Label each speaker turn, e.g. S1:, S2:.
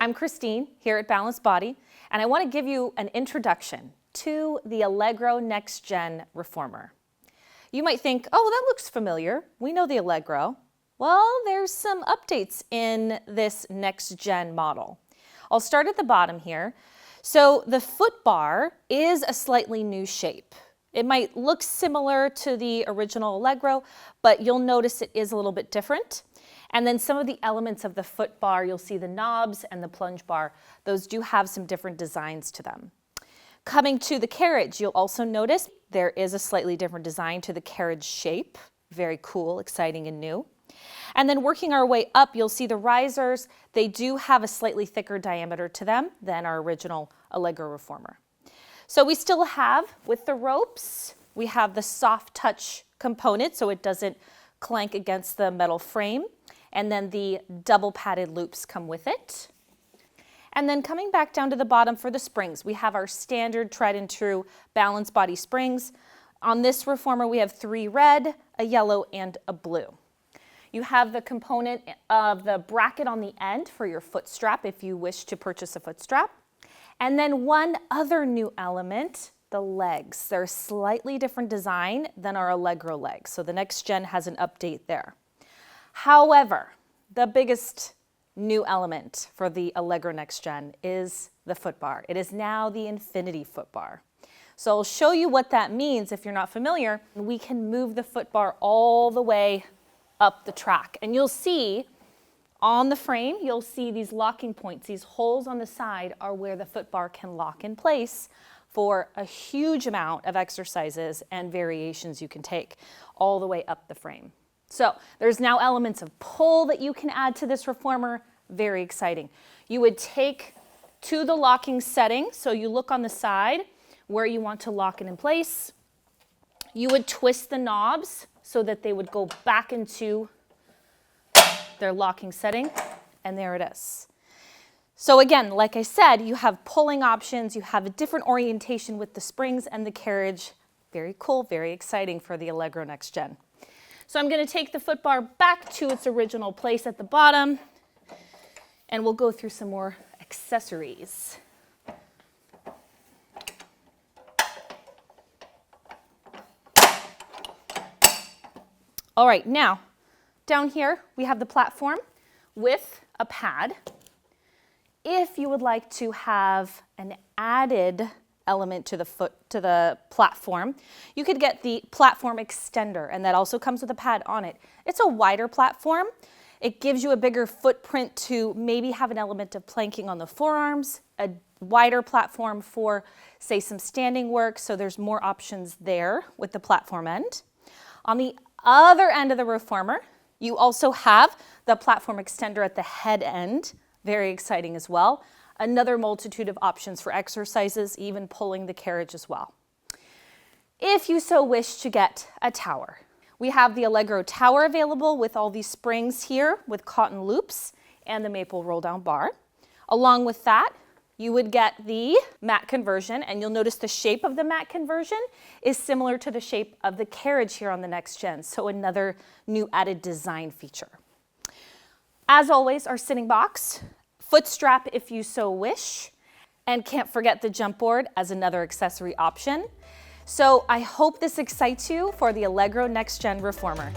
S1: I'm Christine here at Balanced Body, and I want to give you an introduction to the Allegro Nextgen reformer. You might think, oh, that looks familiar. We know the Allegro. Well, there's some updates in this Nextgen model. I'll start at the bottom here. So the Footbar is a slightly new shape. It might look similar to the original Allegro, but you'll notice it is a little bit different. And then some of the elements of the Footbar, you'll see the knobs and the plunge bar, those do have some different designs to them. Coming to the carriage, you'll also notice there is a slightly different design to the carriage shape. Very cool, exciting, and new. And then working our way up, you'll see the risers. They do have a slightly thicker diameter to them than our original Allegro reformer. So we still have, with the ropes, we have the soft touch component so it doesn't clank against the metal frame. And then the double padded loops come with it. And then coming back down to the bottom for the springs, we have our standard tried and true Balanced Body springs. On this reformer, we have 3 red, a yellow, and a blue. You have the component of the bracket on the end for your foot strap if you wish to purchase a foot strap. And then one other new element, the legs. They're a slightly different design than our Allegro legs. So the Nextgen has an update there. However, the biggest new element for the Allegro Nextgen is the Footbar. It is now the Infinity Footbar. So I'll show you what that means if you're not familiar. We can move the Footbar all the way up the track. And you'll see on the frame, you'll see these locking points. These holes on the side are where the Footbar can lock in place for a huge amount of exercises and variations you can take all the way up the frame. So there's now elements of pull that you can add to this reformer. Very exciting. You would take to the locking setting, so you look on the side where you want to lock it in place. You would twist the knobs so that they would go back into their locking setting, and there it is. So again, like I said, you have pulling options, you have a different orientation with the springs and the carriage. Very cool, very exciting for the Allegro Nextgen. So I'm going to take the Footbar back to its original place at the bottom, and we'll go through some more accessories. All right, now down here we have the platform with a pad. If you would like to have an added element to the platform, you could get the platform extender, and that also comes with a pad on it. It's a wider platform. It gives you a bigger footprint to maybe have an element of planking on the forearms, a wider platform for, say, some standing work, so there's more options there with the platform end. On the other end of the reformer, you also have the platform extender at the head end. Very exciting as well. Another multitude of options for exercises, even pulling the carriage as well. If you so wish to get a tower, we have the Allegro tower available with all these springs here with cotton loops and the maple roll down bar. Along with that, you would get the mat conversion, and you'll notice the shape of the mat conversion is similar to the shape of the carriage here on the Nextgen, so another new added design feature. As always, our sitting box, foot strap if you so wish, and can't forget the jump board as another accessory option. So I hope this excites you for the Allegro Nextgen reformer.